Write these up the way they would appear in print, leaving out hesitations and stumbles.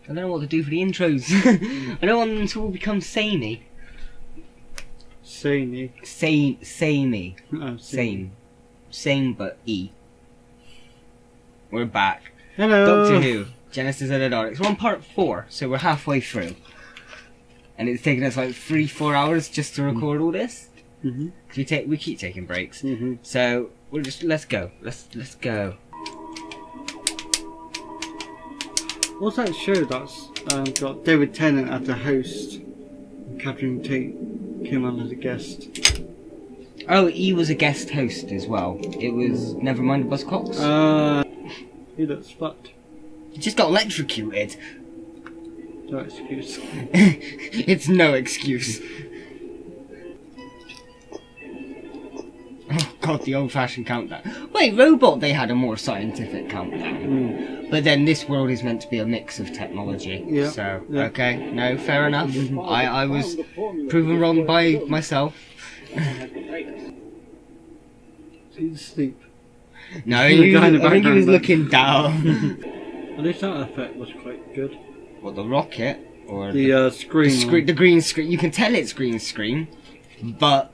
I don't know what to do for the intros. I don't want them to all become samey. Samey. Samey. Oh, Same but E. We're back. Hello. Doctor Who, Genesis of the Daleks. We're on part 4, so we're halfway through. And it's taken us like 3-4 hours just to record all this. Mm-hmm. We keep taking breaks. Mm-hmm. So we'll just let's go. Let's go. What's that show that's got David Tennant as the host and Catherine Tate came on as a guest? Oh, he was a guest host as well. It was Nevermind the Buzzcocks. He looks fucked. He just got electrocuted. No excuse. It's no excuse. Oh god, the old-fashioned countdown. Wait, Robot, they had a more scientific countdown. But then this world is meant to be a mix of technology. Yeah. So, okay, no, fair enough. I was proven wrong by myself. He's asleep. No, I think he was looking down. At least that effect was quite good. What, the rocket? Or the screen? The green screen. You can tell it's green screen, but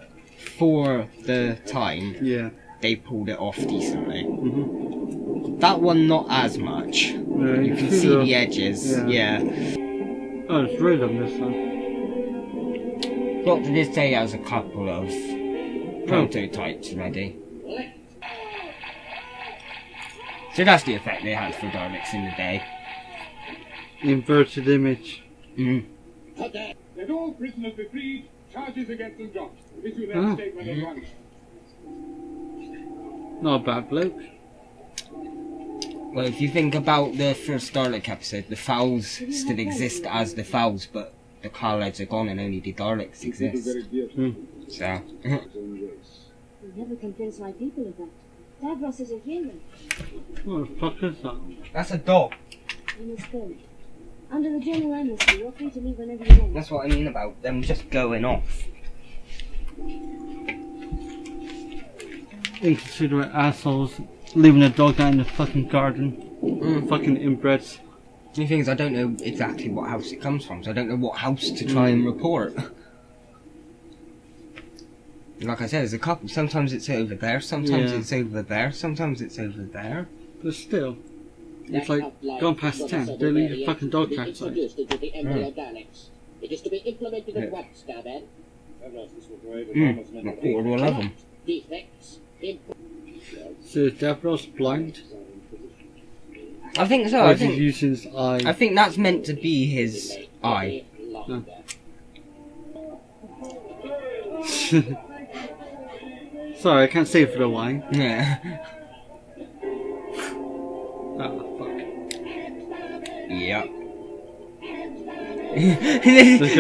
for the time, yeah, they pulled it off decently. That one, not as much. No, you can see the edges. Yeah. Oh, it's red on this one. Doctor did say he has a couple of prototypes ready. So that's the effect they had for Daleks in the day. Inverted image. Let all prisoners be freed. Charges against them dropped. Issue their statement at once. Not a bad bloke. Well, if you think about the first Dalek episode, the Fowls still exist as the Fowls, but the Khaleds are gone and only the Daleks exist. So. You'll never convince my people of that. Davros is a human. What the fuck is that? That's a dog. You must go. Under the general amnesty, you're free to leave whenever you want. That's what I mean about them just going off. Inconsiderate assholes leaving a dog out in the fucking garden. Fucking inbreds. The thing is, I don't know exactly what house it comes from, so I don't know what house to try and report. Like I said, there's a couple. Sometimes it's over there, sometimes it's over there, sometimes it's over there. But still, it's like gone past 10. They leave a fucking dog outside. It is to be implemented at once, Garben. A quarter to 11. Defects. So is Davros blind? I think so. Or is he using his eye? I think that's meant to be his eye. No. Sorry, I can't say it for the wine. Yeah. Oh, fuck. Yep.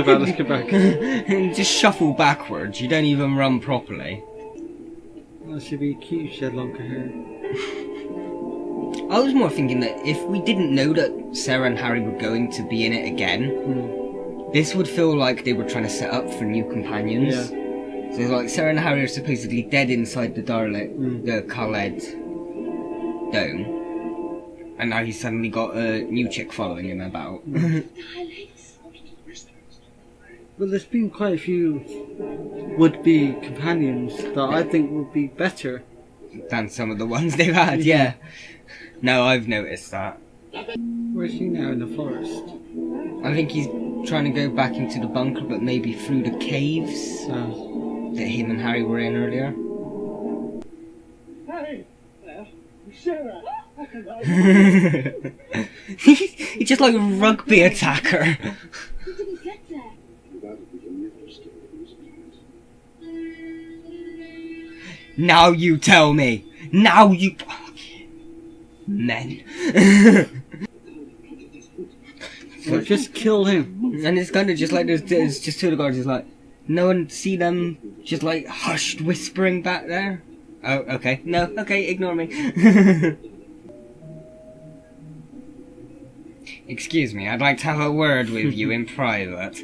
Let's get back. Just shuffle backwards, you don't even run properly. That should be cute if she had longer hair. I was more thinking that if we didn't know that Sarah and Harry were going to be in it again, this would feel like they were trying to set up for new companions. Yeah. So like Sarah and Harry are supposedly dead inside the Dalek, the Khaled dome, and now he's suddenly got a new chick following him about. Well, there's been quite a few would-be companions that I think would be better Than some of the ones they've had, yeah. No, I've noticed that. Where's he now? In the forest? I think he's trying to go back into the bunker, but maybe through the caves that him and Harry were in earlier. Harry! Sarah! He's just like a rugby attacker. You didn't get there. Now you tell me. Now you... Men. Well, just kill him. And it's kind of just like, there's just two of the guards just like, no one see them just like hushed whispering back there? Oh, okay. No, okay, ignore me. Excuse me, I'd like to have a word with you in private.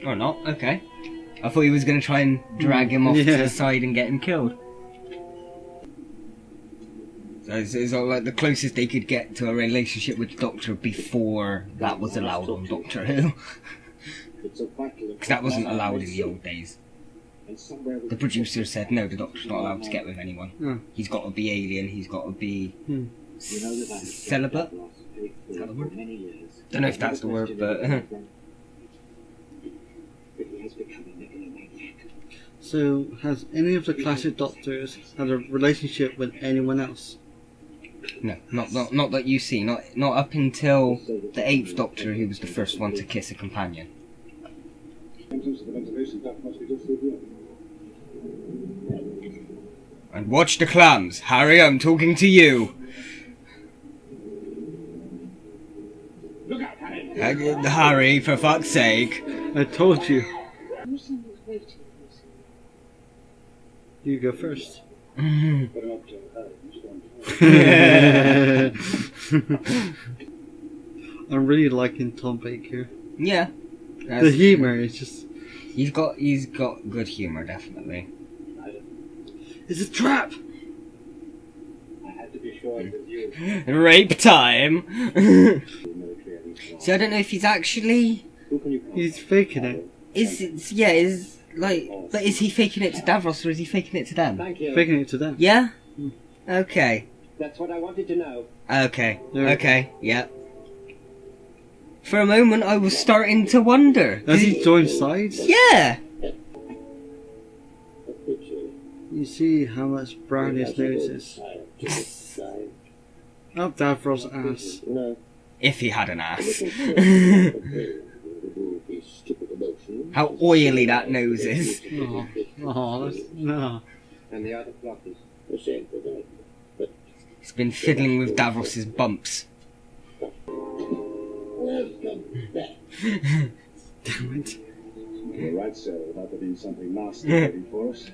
Or not, okay. I thought he was going to try and drag him off to the side and get him killed. So It's all like the closest they could get to a relationship with the Doctor before that was allowed on Doctor Who. Because that wasn't allowed in the old days. The producer said, no, the Doctor's not allowed to get with anyone. He's got to be alien, he's got to be celibate. Is that the word? Don't know if that's the word, but... So, has any of the classic Doctors had a relationship with anyone else? No, not that you see. Not up until the 8th Doctor, who was the first one to kiss a companion. And watch the clams. Harry, I'm talking to you. Look out, Harry! Harry, for fuck's sake. I told you. You sound way too close. You go first. But not Harry. I'm really liking Tom Baker. Yeah. The humour is just... He's got good humour, definitely. It's a trap! I had to be sure it was you. Rape time! So I don't know if he's actually... He's faking it. Is he faking it to Davros or is he faking it to them? Thank you. Faking it to them. Yeah? Okay. That's what I wanted to know. Okay. Yeah. Okay. Yeah. For a moment I was starting to wonder. Has he joined sides? Yeah! You see how much brown his nose is. Up Davros' ass. If he had an ass. How oily that nose is. Oh, no. And the other flock is He's been fiddling with Davros's bumps. Damn it. You're right, sir. About there being something nasty waiting for us.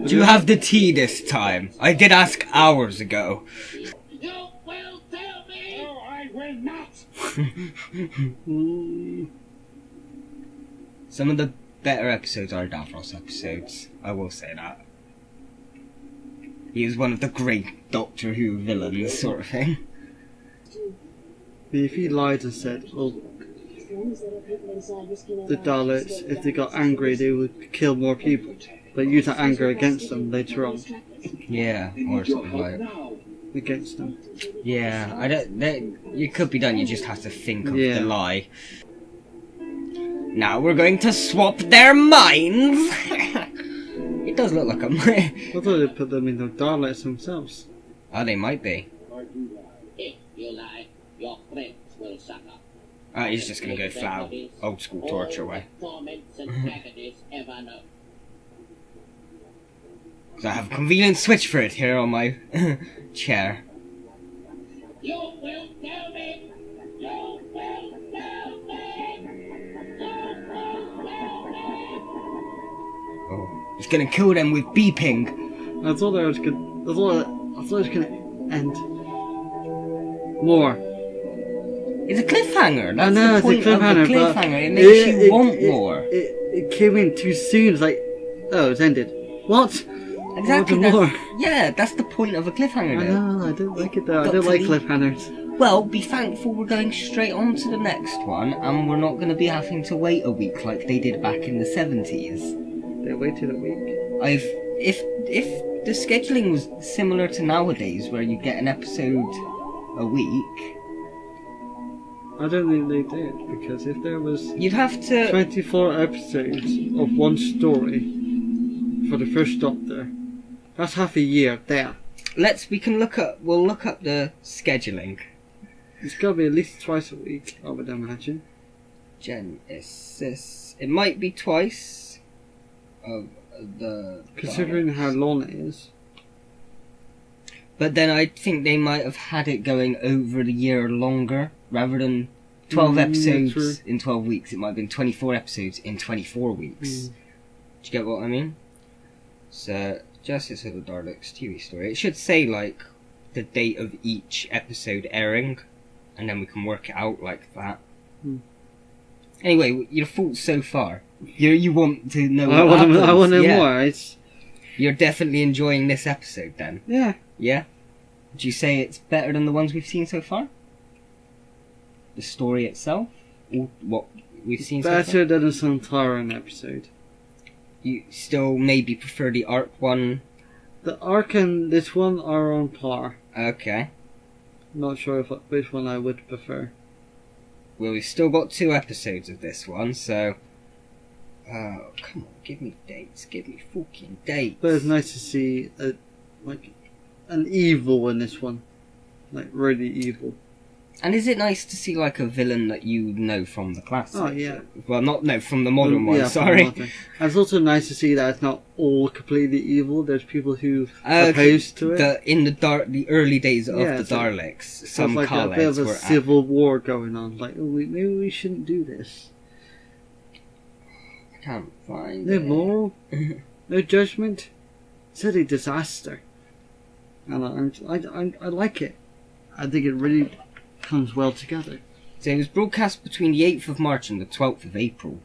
Do you have the tea this time? I did ask hours ago. You will tell me! No, I will not! Some of the better episodes are Davros episodes. I will say that. He is one of the great Doctor Who villains, sort of thing. But if he lied and said, well, As long as there are people inside risking their the lives, Daleks, if they got angry, they would kill more people. But use that anger against them later on. Yeah, or something like. Against them. Yeah, I don't. It could be done. You just have to think of Yeah. the lie. Now we're going to swap their minds. It does look like a. I thought they put them in the Daleks themselves. Oh, they might be. if you lie, your friends will suffer. He's just gonna go flat old school torture way. Torments and agonies ever known. So I have a convenient switch for it here on my chair. You will tell me. You will tell me. Oh, he's gonna kill them with beeping. I thought I was gonna. I thought it was gonna end. More. It's a cliffhanger. That's I know, the it's a point cliffhanger, of the but cliffhanger. It makes you want more. It came in too soon. It's like, oh, it's ended. What? Exactly. I want more. Yeah, that's the point of a cliffhanger. I Though. know, I don't like it though. I Got don't to like be- cliffhangers. Well, be thankful we're going straight on to the next one, and we're not going to be having to wait a week like they did back in the 70s. They waited a week. If the scheduling was similar to nowadays, where you get an episode a week, I don't think they did, because if there was you'd have to. 24 episodes of one story for the first Doctor, that's half a year there. We'll look up the scheduling. It's got to be at least twice a week, I would imagine. Genesis. It might be twice of the. Considering how long it is. But then I think they might have had it going over the year longer, rather than 12 episodes true. in 12 weeks. It might have been 24 episodes in 24 weeks. Do you get what I mean? So, Justice of the Daleks TV story. It should say, like, the date of each episode airing, and then we can work it out like that. Anyway, your thoughts so far. You want to know I what want to happens, know yeah. more. It's, You're definitely enjoying this episode then? yeah. Yeah? Would you say it's better than the ones we've seen so far? The story itself? Or what we've seen so far? Better than the Santaran episode. You still maybe prefer the Ark one? The Ark and this one are on par. Okay. Not sure which one I would prefer. Well, we've still got 2 episodes of this one, so... Oh, come on, give me dates. Give me fucking dates. But it's nice to see an evil in this one. Like, really evil. And is it nice to see, like, a villain that you know from the classic? Oh, yeah. Well, no, from the modern one, Yeah, from the sorry. modern. And it's also nice to see that it's not all completely evil. There's people who are opposed to it. In the early days of the so- Daleks, So some it's like a bit of Khaleds a were... civil war going on. Like, maybe we shouldn't do this. I can't find No it. moral, no judgment. It's a disaster. And I like it. I think it really comes well together. So it was broadcast between the 8th of March and the 12th of April.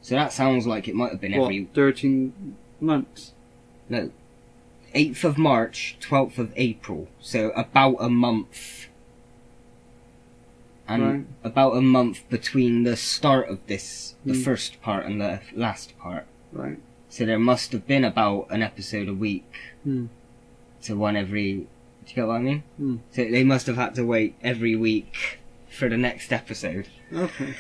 So that sounds like it might have been every... 13 months? No. 8th of March, 12th of April. So about a month. And Right. about a month between the start of this, the first part and the last part. Right. So there must have been about an episode a week. Hmm. So one every... Do you get what I mean? Hmm. So they must have had to wait every week for the next episode. Okay.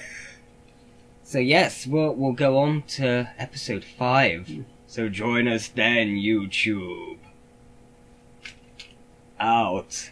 So yes, we'll go on to episode 5. So join us then, YouTube. Out.